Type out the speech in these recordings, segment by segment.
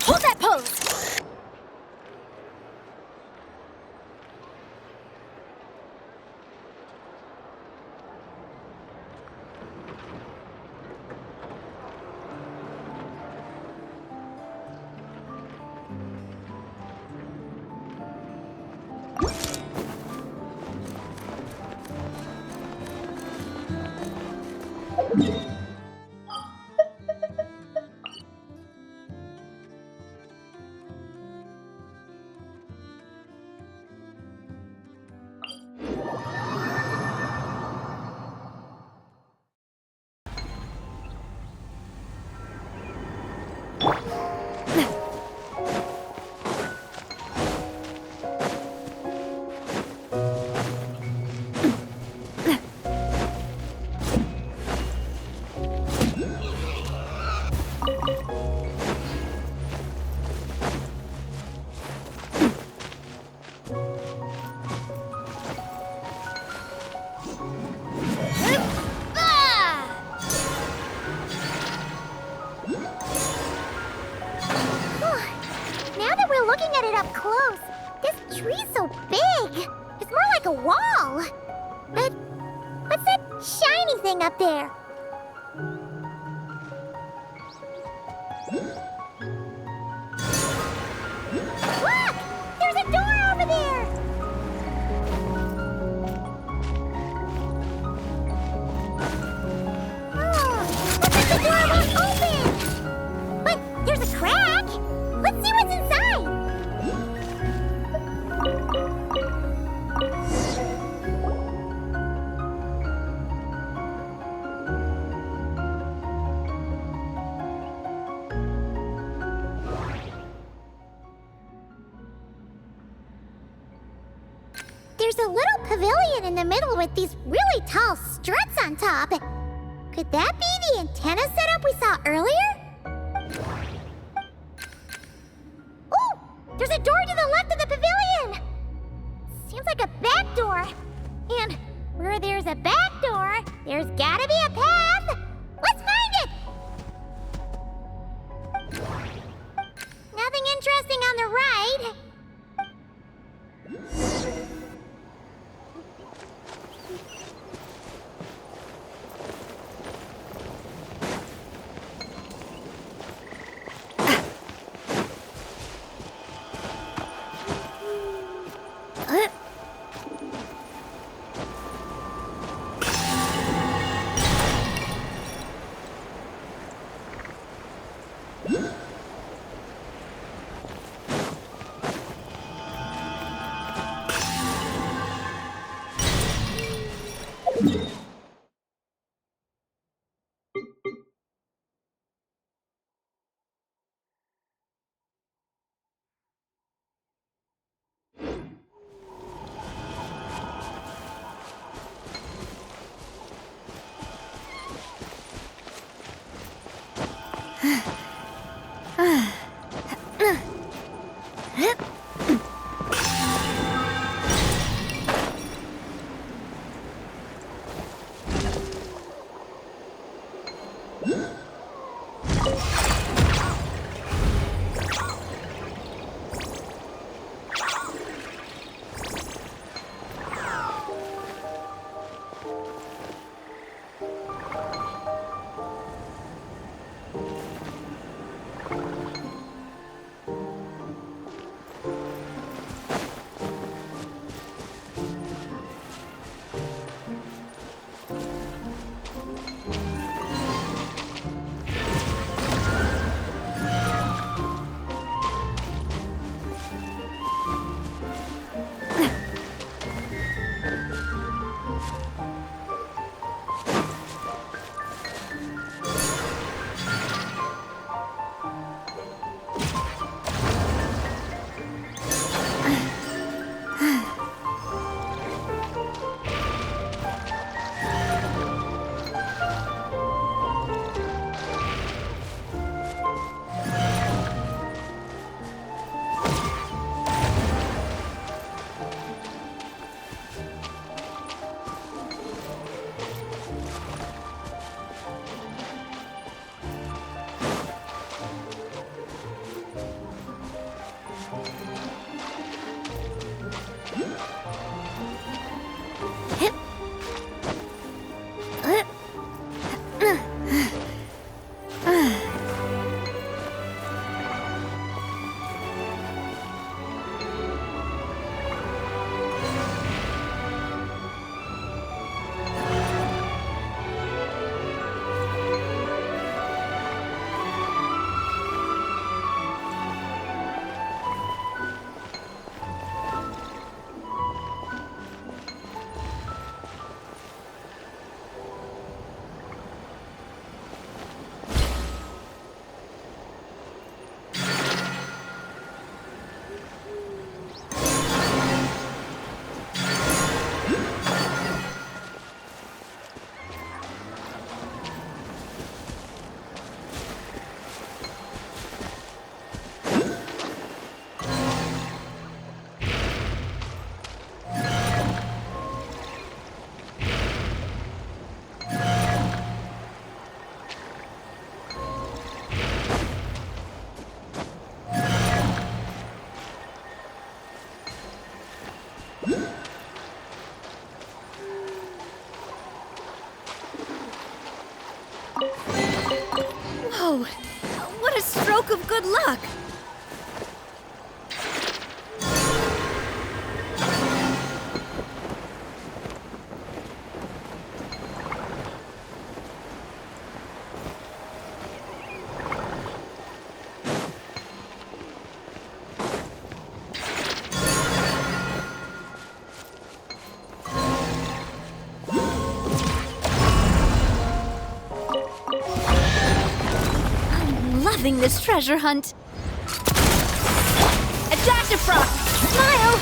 Hold that pose! Now that we're looking at it up close, this tree's so big. It's more like a wall. But what's that shiny thing up there? Look! There's a door over there! Oh, looks like the door won't open! But there's a crack! Let's see what's inside! There's a little pavilion in the middle with these really tall struts on top. Could that be the antenna setup we saw earlier? Whoa! What a stroke of good luck! Loving this treasure hunt. Adaptafrost! Smile!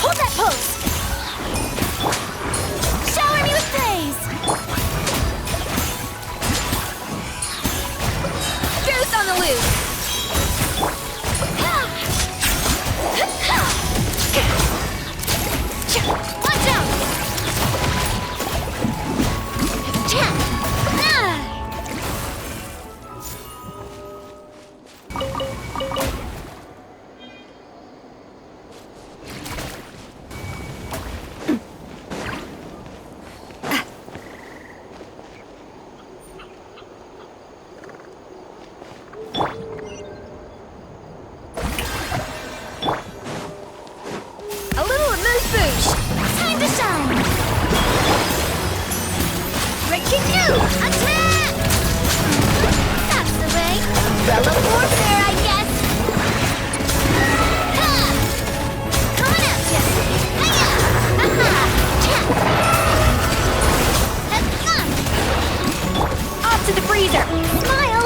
Hold that pose! Shower me with praise! Goose on the loose! Watch out! Attack! That's the way. Umbrella warfare, I guess. Ha! Coming at ya. Hiya! Aha! Cha! Off to the freezer. Smile.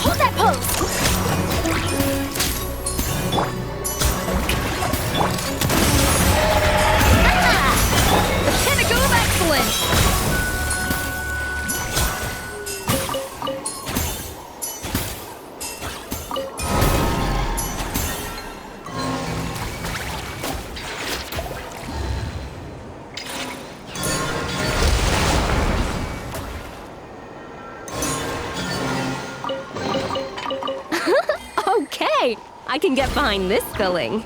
Hold that pose. Aha! The pinnacle of excellence! Okay, I can get behind this filling.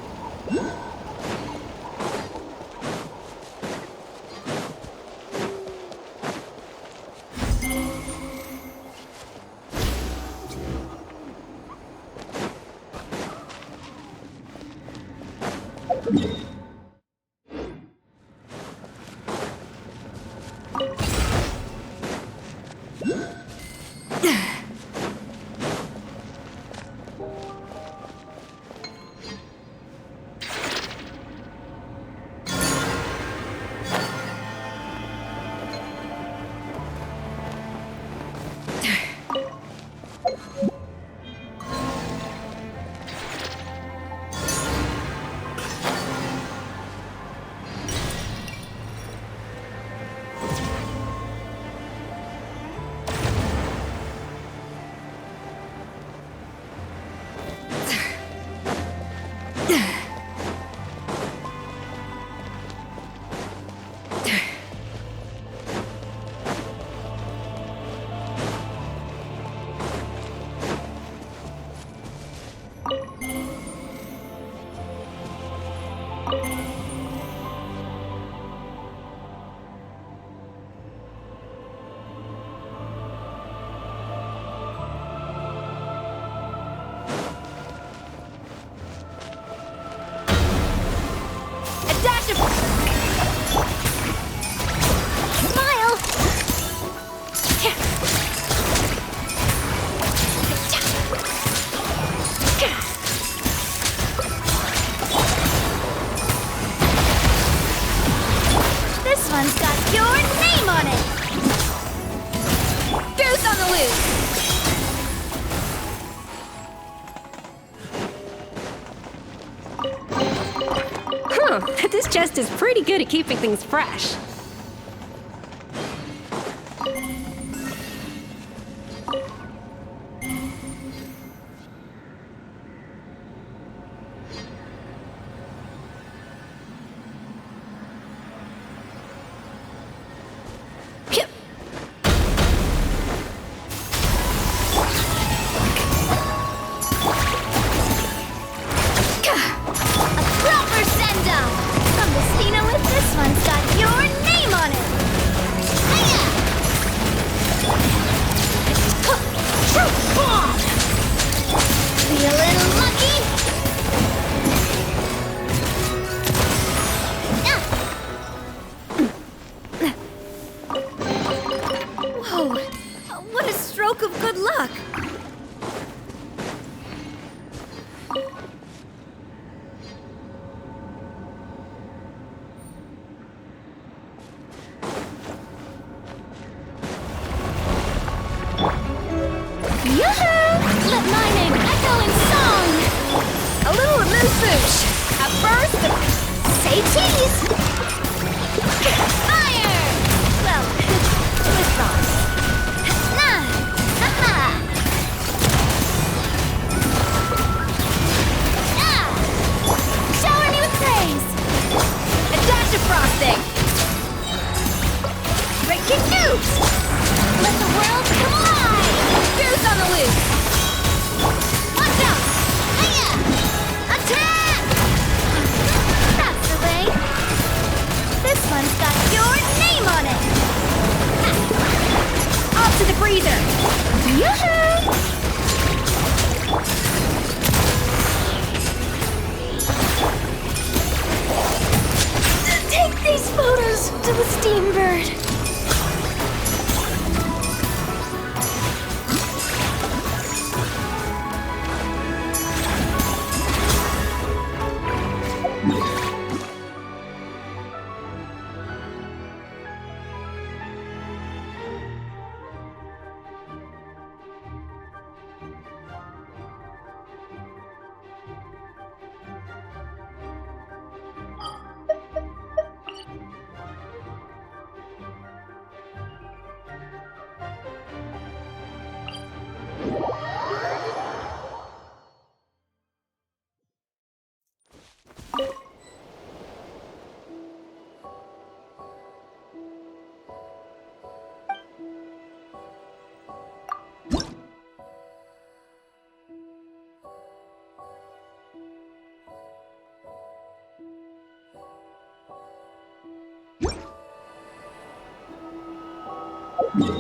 Smile. This one's got your name on it. Goose on the loose! Huh, this chest is pretty good at keeping things fresh. Proper send-up. From the Stenolith, this one's got your name on it. Hiya! Feeling lucky? Whoa! What a stroke of good luck! Yoo-hoo! Let my name echo in song. A little amuse-bouche! At first, Say cheese. Fire! Well, with sauce. Nah! Haha! Ah! Shower me with praise. a dash of frosting! Breaking news! Let the world come alive! Goose on the loose! Watch out! Hiya! Attack! That's the way. This one's got your name on it. Off to the freezer! Yoo-hoo! Take these photos to the Steambird. Hup.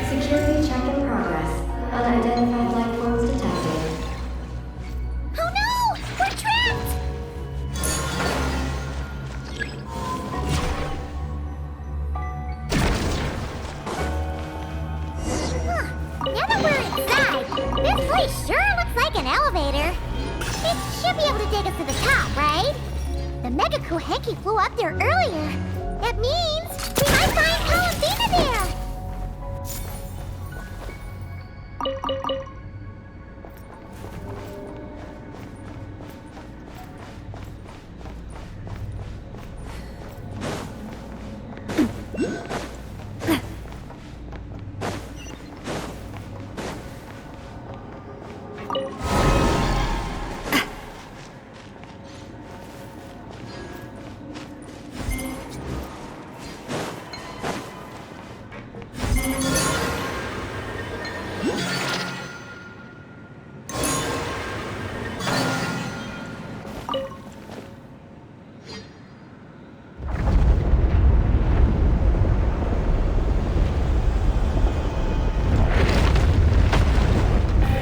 Security check in progress. Unidentified life forms detected. Oh no! We're trapped! Huh. Now that we're inside, this place sure looks like an elevator. It should be able to take us to the top, right? The Mega Kohenki flew up there earlier. That means we might find Palomina there!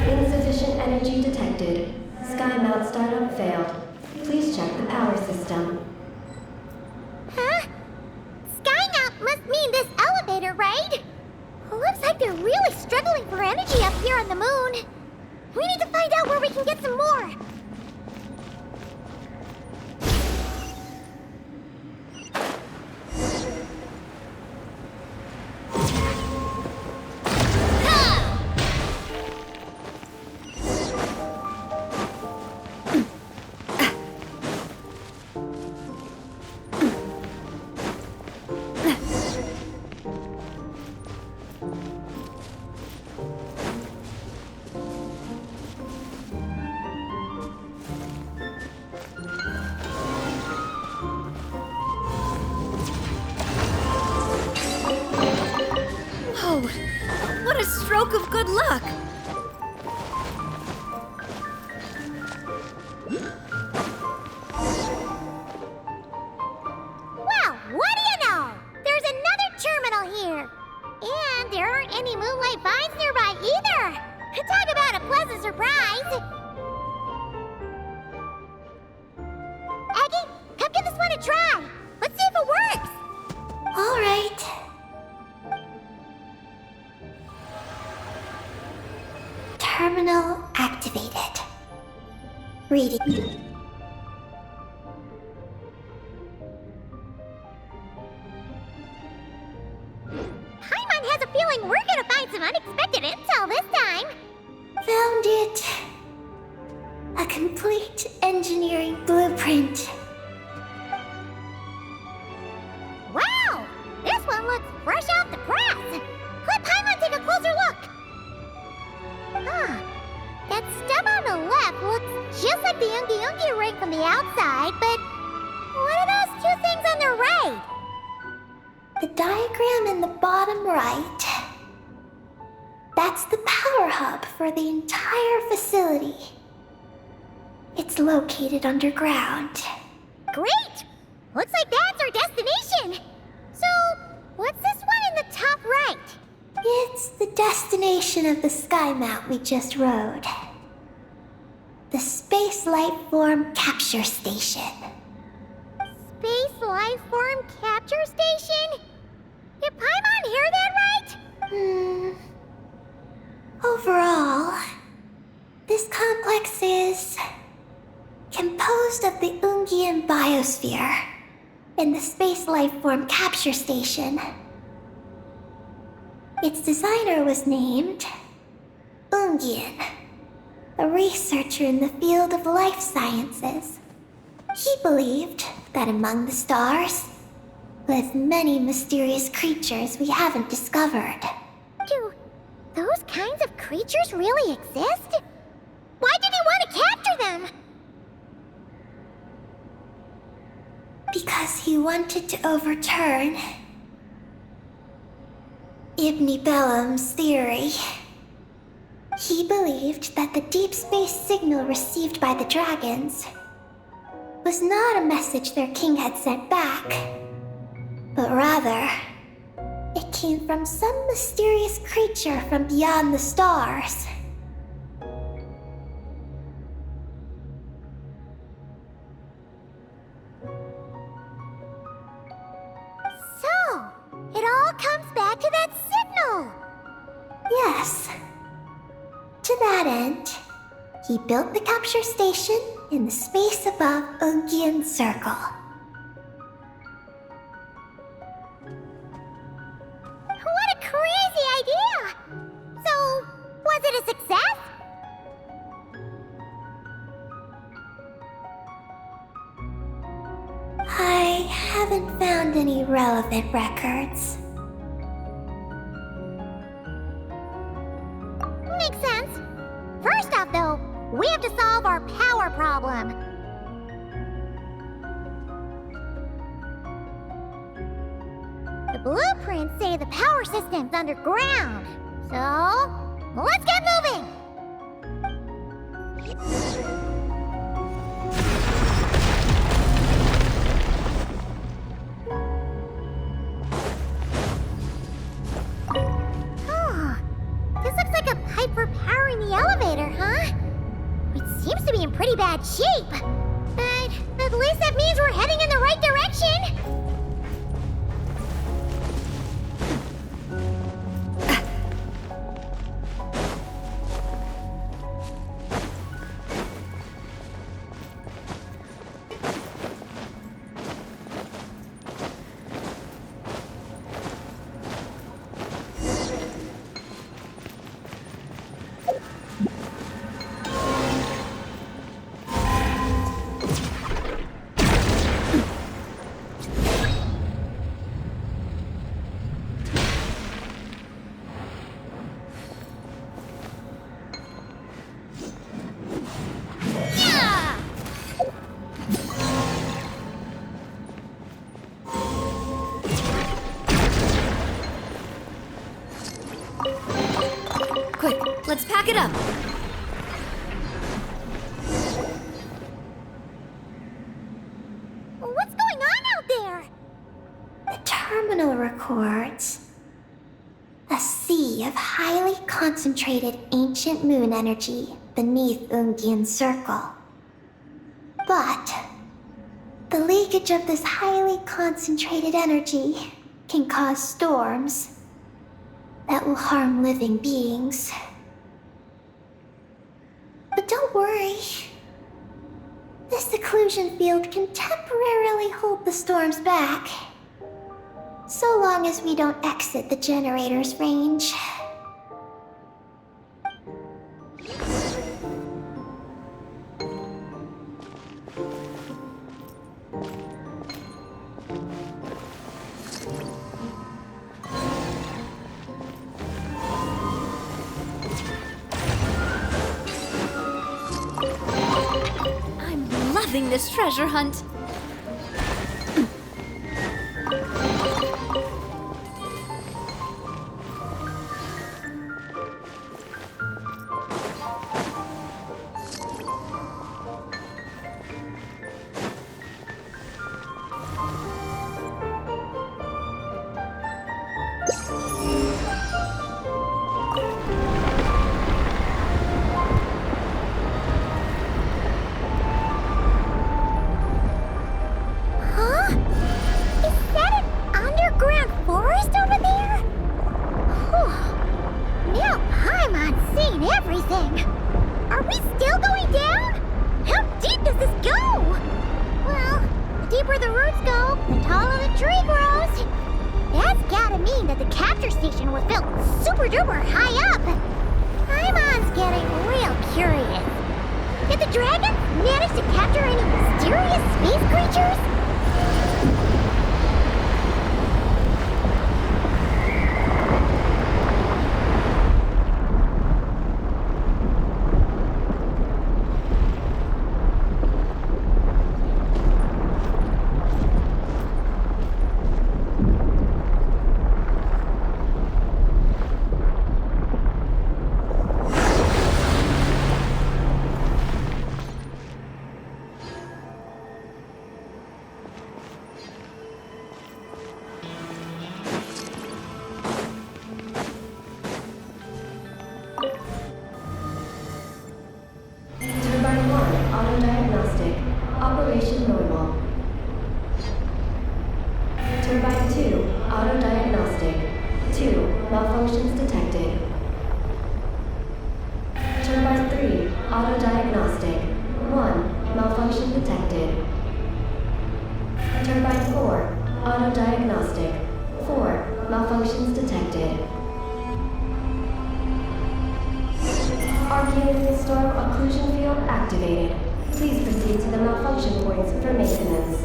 Insufficient energy detected. Sky mount startup failed. Please check the power system. Huh? Skynaut must mean this elevator, right? Looks like they're really struggling for energy up here on the moon. We need to find out where we can get some more. Oh, what a stroke of good luck! Well, what do you know? There's another terminal here. And there aren't any moonlight vines nearby either. Talk about a pleasant surprise. Aggie, come give this one a try. Let's see if it works. All right. Terminal activated. Reading. Paimon has a feeling we're gonna find some unexpected intel this time. Found it. A complete engineering blueprint. Wow! This one looks fresh off the press. Let Paimon take a closer look. Ah, that stuff on the left looks just like the Ungi Ungi ring from the outside, but what are those two things on the right? The diagram in the bottom right. That's the power hub for the entire facility. It's located underground. Great! Looks like that's our destination. So, what's this one in the top right? It's the destination of the sky mount we just rode. The Space Life Form Capture Station. Space Life Form Capture Station? Did Paimon hear that right? Overall, this complex is composed of the Ungian biosphere and the Space Life Form Capture Station. Its designer was named Ungian, a researcher in the field of life sciences. He believed that among the stars lived many mysterious creatures we haven't discovered. Do those kinds of creatures really exist? Why did he want to capture them? Because he wanted to overturn Ibn Bellum's theory. He believed that the deep space signal received by the dragons was not a message their king had sent back, but rather, it came from some mysterious creature from beyond the stars. So, it all comes back to that signal. Yes. To that end, he built the capture station in the space above Ungian Circle. What a crazy idea! So, was it a success? I haven't found any relevant records. Makes sense. First off, though, we have to solve our power problem. The blueprints say the power system's underground. So, let's get moving! Oh, this looks like a pipe for powering the elevator, huh? It seems to be in pretty bad shape. But at least that means we're heading in the right direction. Quick, let's pack it up. What's going on out there? The terminal records a sea of highly concentrated ancient moon energy beneath Ungian Circle. But the leakage of this highly concentrated energy can cause storms that will harm living beings. But don't worry. This seclusion field can temporarily hold the storms back, so long as we don't exit the generator's range. loving this treasure hunt. Huh? Is that an underground forest over there? Whew. Now Paimon's seeing everything. Are we still going down? How deep does this go? Well, the deeper the roots go, the taller the tree grows. That's gotta mean that the capture station was built super duper high up. Paimon's getting real curious. Did the dragon manage to capture any mysterious space creatures? Turbine 1, auto-diagnostic. Operation normal. Turbine 2, auto-diagnostic. 2, malfunctions detected. Turbine 3, auto-diagnostic. 1, malfunction detected. Turbine 4, auto-diagnostic. 4, malfunctions detected. Arcane storm occlusion field activated. Please proceed to the malfunction points for maintenance.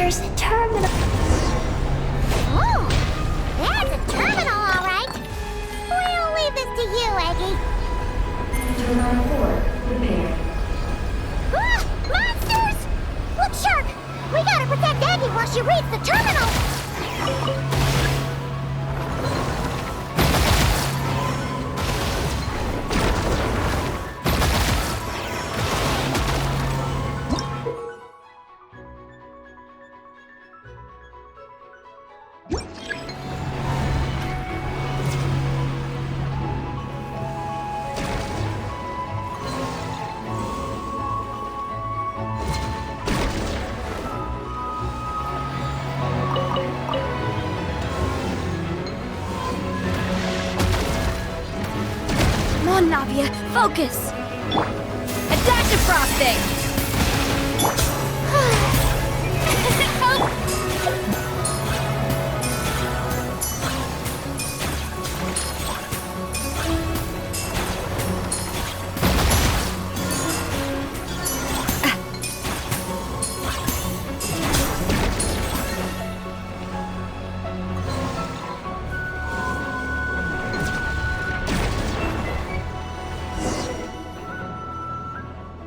Monster's terminal. Oh, that's a terminal, all right. We'll leave this to you, Eggy. Turbine 4, repaired. Ah, monsters! Look sharp! We gotta protect Eggy while she reads the terminal. Come on, Navia, focus! A dash of frosting!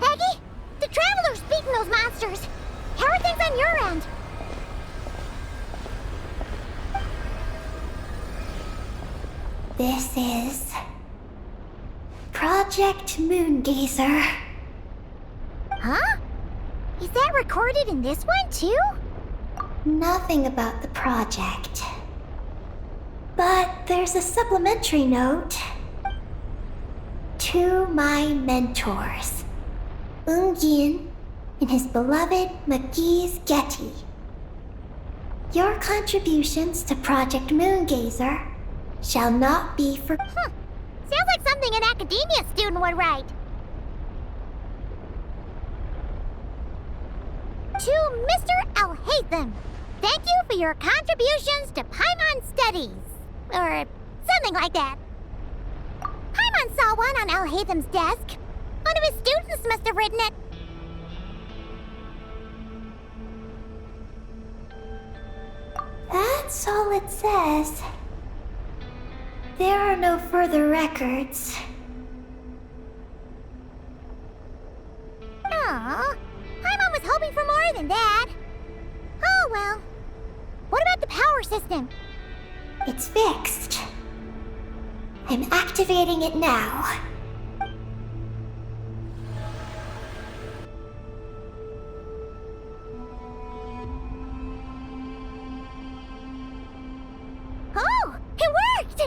Eggy, the Traveler's beaten those monsters. How are things on your end? This is Project Moongazer. Huh? Is that recorded in this one, too? Nothing about the project. But there's a supplementary note. To my mentors, Ungin and his beloved McGee's Getty. Your contributions to Project Moongazer shall not be for... Sounds like something an academia student would write. To Mr. Alhaitham, thank you for your contributions to Paimon Studies. Or something like that. Paimon saw one on Alhaitham's desk. One of his students must have written it. That's all it says. There are no further records. Aw, Paimon was hoping for more than that. Oh well. What about the power system? It's fixed. I'm activating it now. Oh, it worked!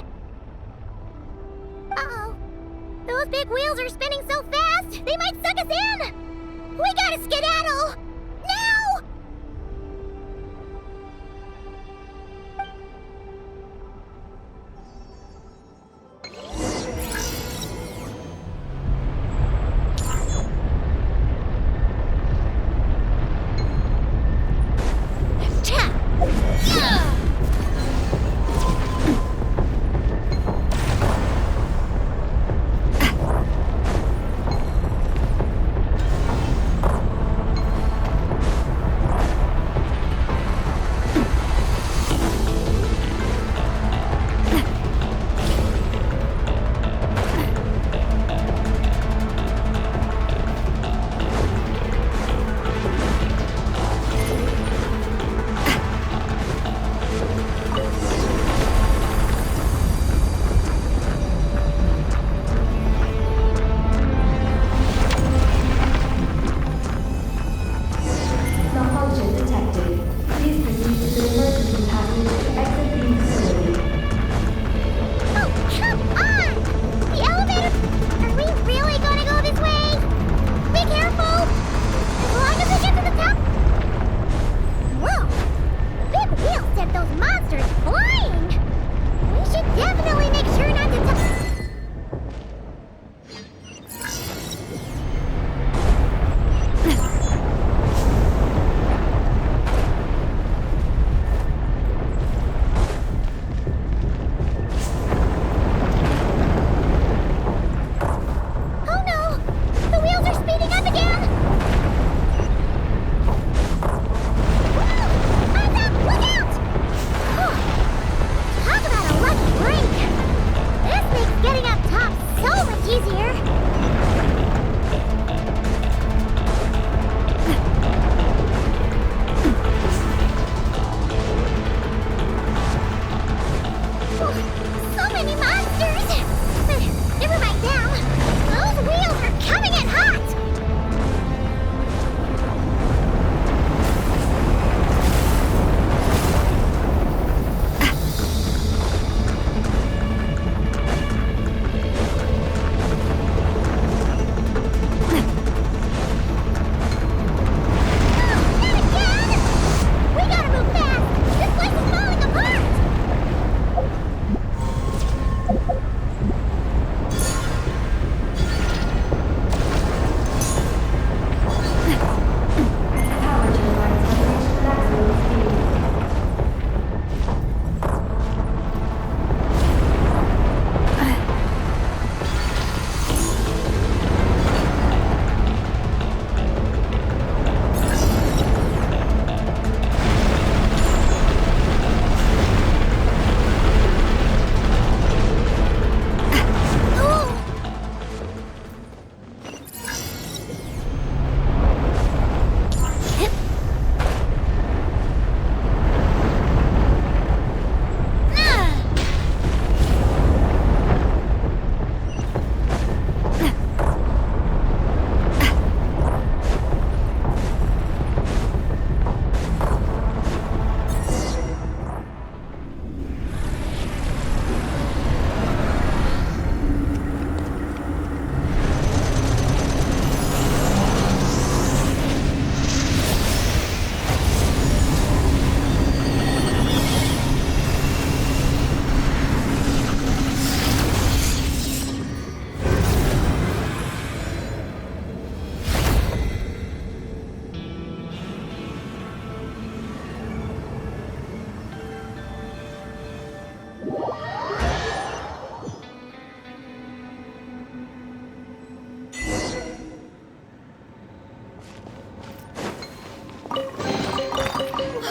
Uh-oh. Those big wheels are spinning so fast, they might suck us in! We gotta skedaddle! Now!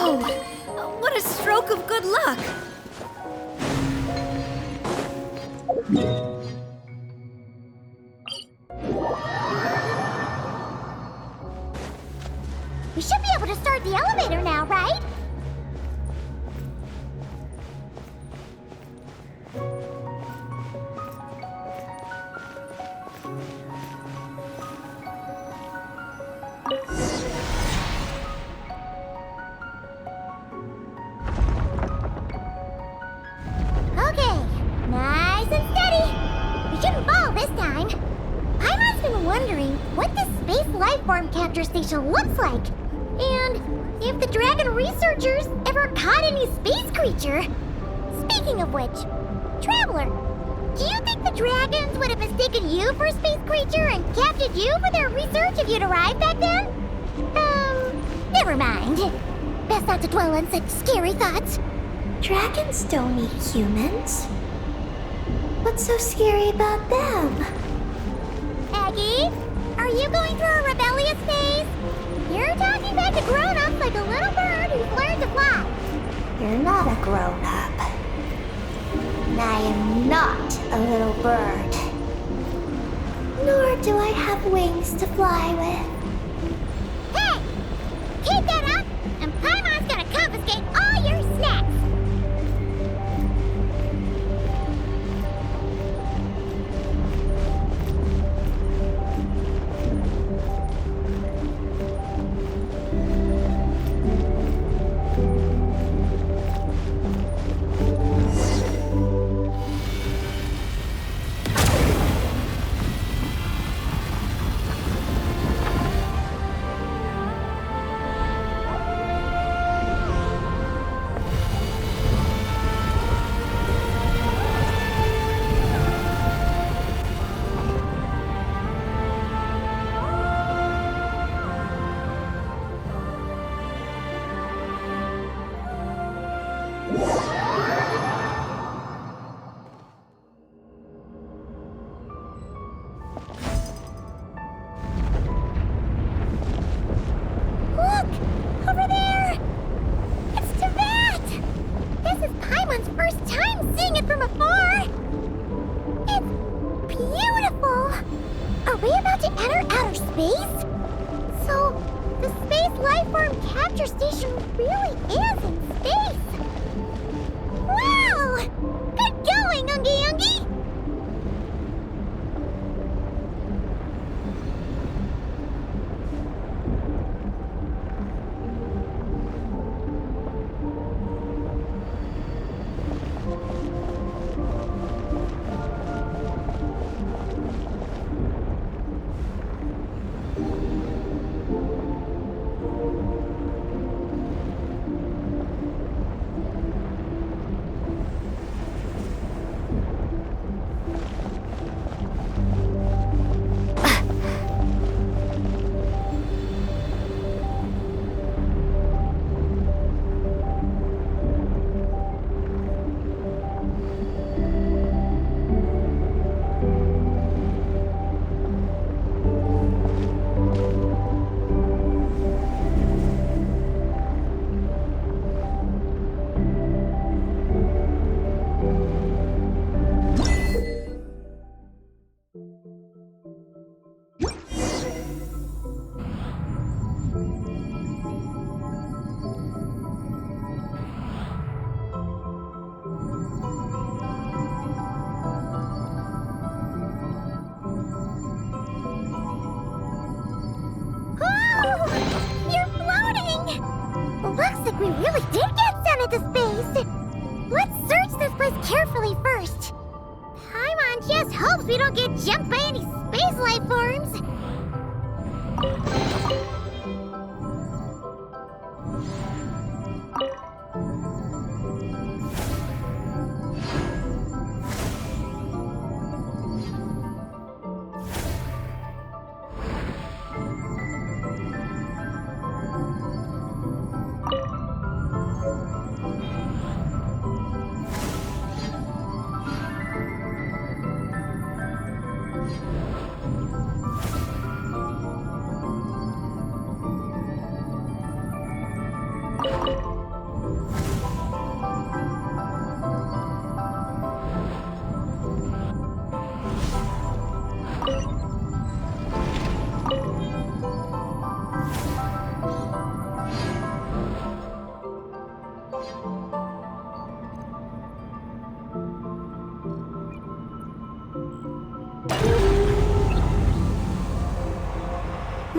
Whoa! What a stroke of good luck! We should be able to start the elevator now, right? Okay, nice and steady. We shouldn't fall this time. Paimon's been wondering what this space lifeform capture station looks like. And if the dragon researchers ever caught any space creature. Speaking of which, Traveler, do you think the dragons would have mistaken you for a space creature and captured you for their research if you'd arrived back then? Never mind. Best not to dwell on such scary thoughts. Dragons don't eat humans. What's so scary about them? Aggie, are you going through a rebellious phase? You're talking back to grown-ups like a little bird who's learned to fly. You're not a grown-up. And I am not a little bird. Nor do I have wings to fly with. Hey! Keep that up, and Paimon's gonna confiscate all your snacks! Look! Over there! It's Tibet! This is Paimon's first time seeing it from afar! It's beautiful! Are we about to enter outer space? So, the space lifeform capture station really is in space! Wow! Good going, Ungie Ungie! You're floating! Looks like we really did get sent into space! Let's search this place carefully first. Paimon just hopes we don't get jumped by any space life forms.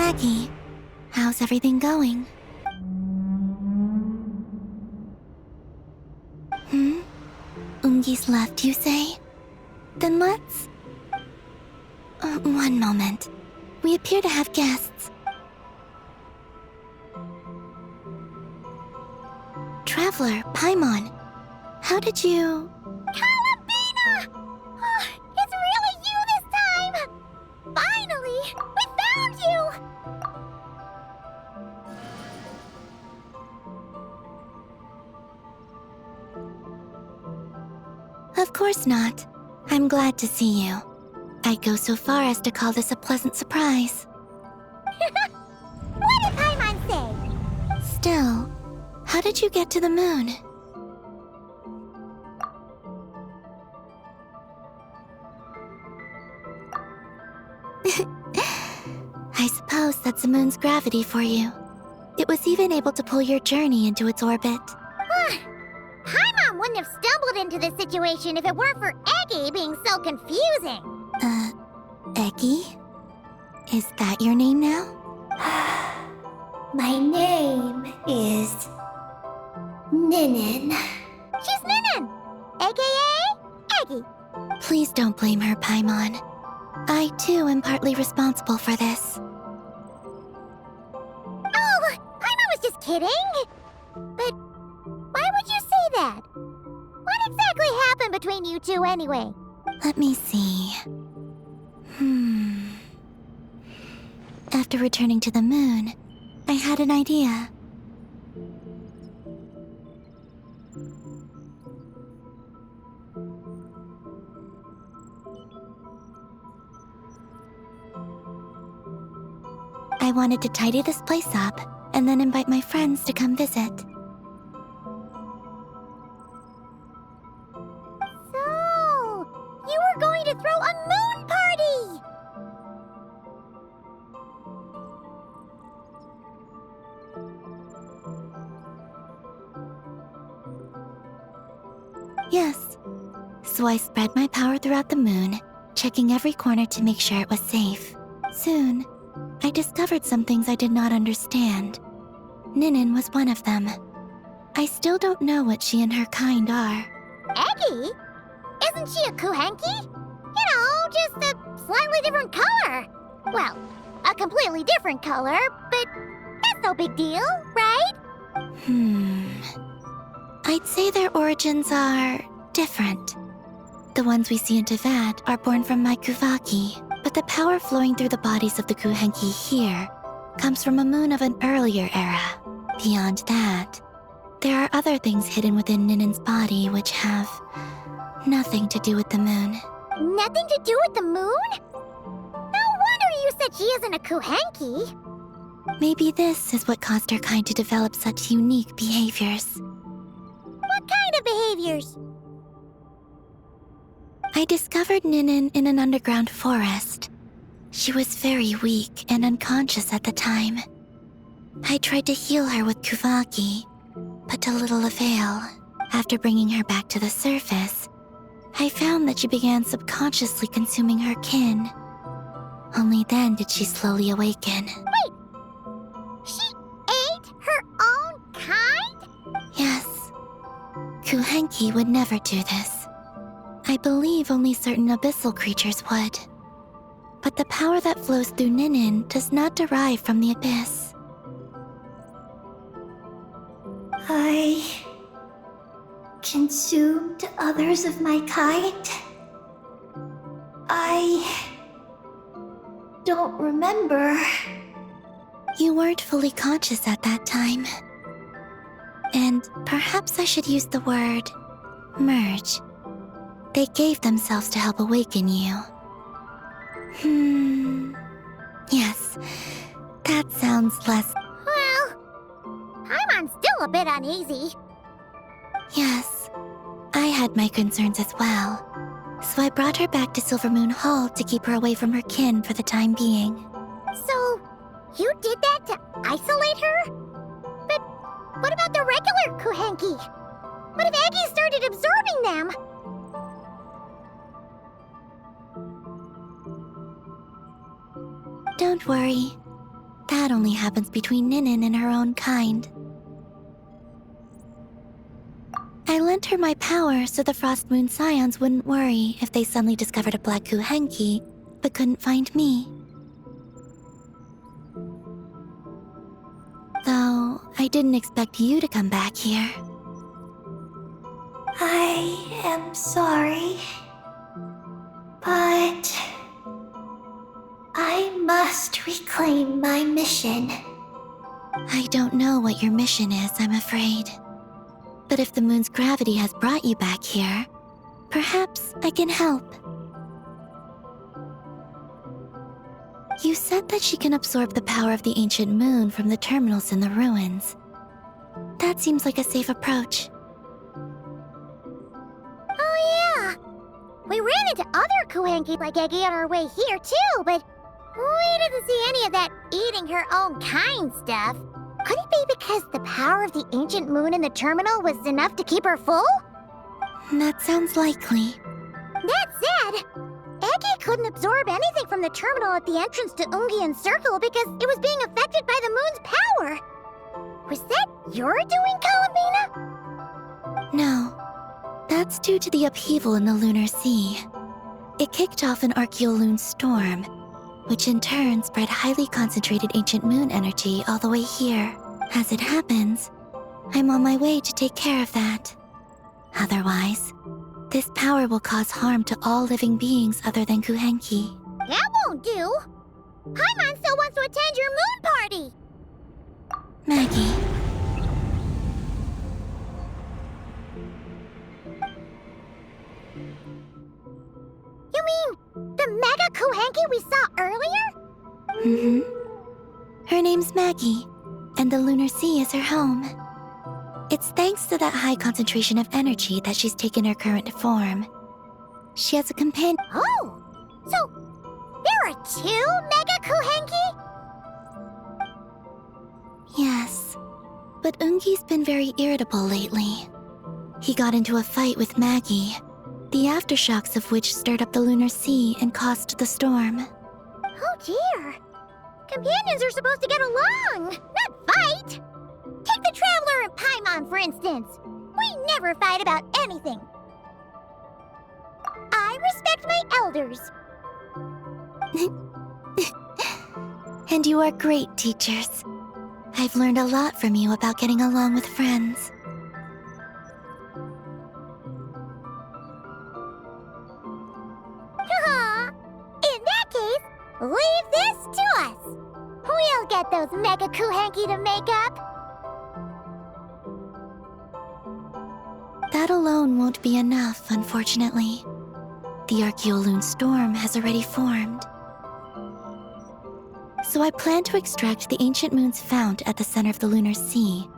Maggie, how's everything going? Ungi's left, you say? Then let's... one moment. We appear to have guests. Traveler, Paimon, how did you... Columbina! Oh, it's really you this time! Finally! We found you! Of course not. I'm glad to see you. I'd go so far as to call this a pleasant surprise. What did Paimon say? Still, how did you get to the moon? I suppose that's the moon's gravity for you. It was even able to pull your journey into its orbit. Paimon wouldn't have stumbled into this situation if it weren't for Eggy being so confusing. Eggy? Is that your name now? My name is Ninin. She's Ninin, aka Eggy. Please don't blame her, Paimon. I, too, am partly responsible for this. Oh, Paimon was just kidding. But why would you say that? What exactly happened between you two anyway? Let me see. After returning to the moon, I had an idea. I wanted to tidy this place up and then invite my friends to come visit. So, you were going to throw a moon party! Yes. So I spread my power throughout the moon, checking every corner to make sure it was safe. Soon, I discovered some things I did not understand. Ninin was one of them. I still don't know what she and her kind are. Eggy? Isn't she a Kuhenki? You know, just a slightly different color. Well, a completely different color, but that's no big deal, right? I'd say their origins are different. The ones we see in Teyvat are born from my Kuvaki, but the power flowing through the bodies of the Kuhenki here comes from a moon of an earlier era. Beyond that, there are other things hidden within Ninin's body which have nothing to do with the moon. Nothing to do with the moon? No wonder you said she isn't a Kuhenki. Maybe this is what caused her kind to develop such unique behaviors. What kind of behaviors? I discovered Ninin in an underground forest. She was very weak and unconscious at the time. I tried to heal her with Kuvaki, but to little avail. After bringing her back to the surface, I found that she began subconsciously consuming her kin. Only then did she slowly awaken. Wait! She ate her own kind? Yes. Kuhenki would never do this. I believe only certain abyssal creatures would. But the power that flows through Ninin does not derive from the abyss. I consumed others of my kind. I don't remember. You weren't fully conscious at that time. And perhaps I should use the word merge. They gave themselves to help awaken you. Yes, that sounds less... Well, Paimon's still a bit uneasy. Yes, I had my concerns as well. So I brought her back to Silvermoon Hall to keep her away from her kin for the time being. So, you did that to isolate her? But what about the regular Kuhenki? What if Eggy started absorbing them? Don't worry. That only happens between Ninin and her own kind. I lent her my power so the Frost Moon Scions wouldn't worry if they suddenly discovered a Black Kuhenki, but couldn't find me. Though, I didn't expect you to come back here. I am sorry, but I must reclaim my mission. I don't know what your mission is, I'm afraid. But if the moon's gravity has brought you back here, perhaps I can help. You said that she can absorb the power of the ancient moon from the terminals in the ruins. That seems like a safe approach. Oh yeah! We ran into other Kuhenki like Eggy on our way here too, but we didn't see any of that eating her own kind stuff. Could it be because the power of the ancient moon in the terminal was enough to keep her full? That sounds likely. That said, Eggy couldn't absorb anything from the terminal at the entrance to Ungian Circle because it was being affected by the moon's power. Was that your doing, Columbina? No. That's due to the upheaval in the lunar sea. It kicked off an Archeoloon storm, which in turn spread highly concentrated ancient moon energy all the way here. As it happens, I'm on my way to take care of that. Otherwise, this power will cause harm to all living beings other than Kuhenki. That won't do. Paimon still wants to attend your moon party. Maggie. You mean the Mega Kuhenki we saw earlier? Mm-hmm. Her name's Maggie, and the lunar sea is her home. It's thanks to that high concentration of energy that she's taken her current form. She has a companion. Oh, so there are two Mega Kuhenki? Yes, but Ungi's been very irritable lately. He got into a fight with Maggie, the aftershocks of which stirred up the lunar sea and caused the storm. Oh dear. Companions are supposed to get along, not fight. Take the Traveler and Paimon, for instance. We never fight about anything. I respect my elders. And you are great teachers. I've learned a lot from you about getting along with friends. In that case, leave this to us. We'll get those Mega Kuhenki to make up. That alone won't be enough, unfortunately. The Archeoloon storm has already formed. So I plan to extract the ancient moon's fount at the center of the lunar sea,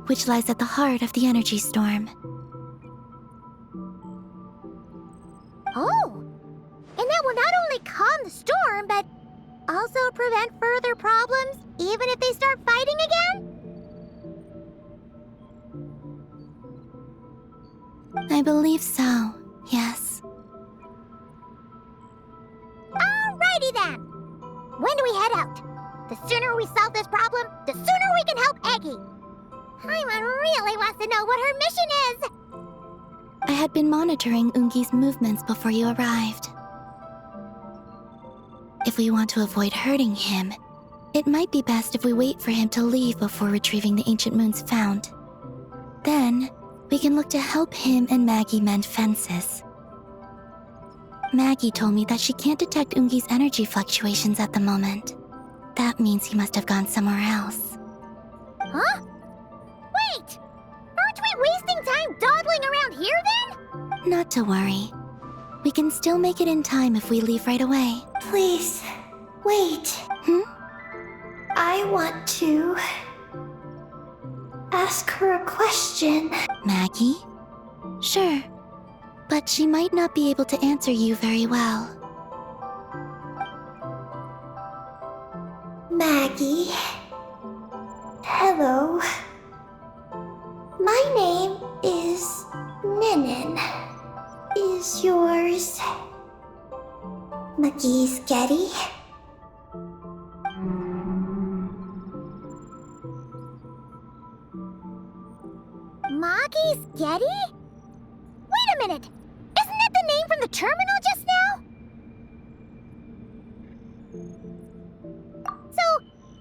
which lies at the heart of the energy storm. Oh, and that will not only calm the storm, but also prevent further problems, even if they start fighting again? I believe so, yes. Alrighty then. When do we head out? The sooner we solve this problem, the sooner we can help Eggy. Paimon really wants to know what her mission is. I had been monitoring Ungi's movements before you arrived. If we want to avoid hurting him, it might be best if we wait for him to leave before retrieving the ancient moon's fount. Then, we can look to help him and Maggie mend fences. Maggie told me that she can't detect Ungi's energy fluctuations at the moment. That means he must have gone somewhere else. Huh? Wait! Aren't we wasting time dawdling around here then? Not to worry. We can still make it in time if we leave right away. Please, wait. I want to ask her a question. Maggie? Sure. But she might not be able to answer you very well. Maggie. Hello. My name is Ninin. Is yours McGee's Getty? Moggy's Getty? Wait a minute! Isn't that the name from the terminal just now? So,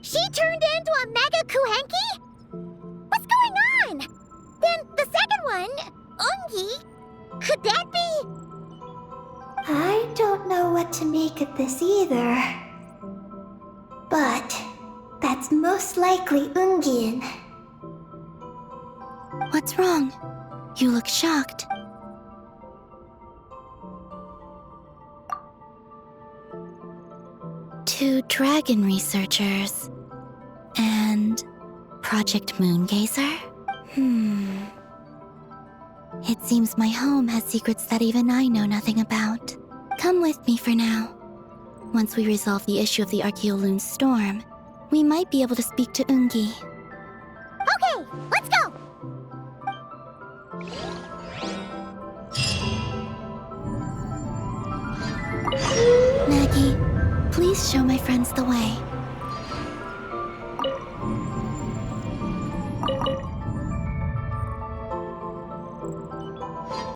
she turned into a Mega Kuhenki? What's going on? Then the second one, Ungi, could that be? I don't know what to make of this either. But that's most likely Ungin. What's wrong? You look shocked. Two dragon researchers and Project Moongazer? It seems my home has secrets that even I know nothing about. Come with me for now. Once we resolve the issue of the Archaeoloon storm, we might be able to speak to Ungi. Okay, let's go! Maggie, please show my friends the way.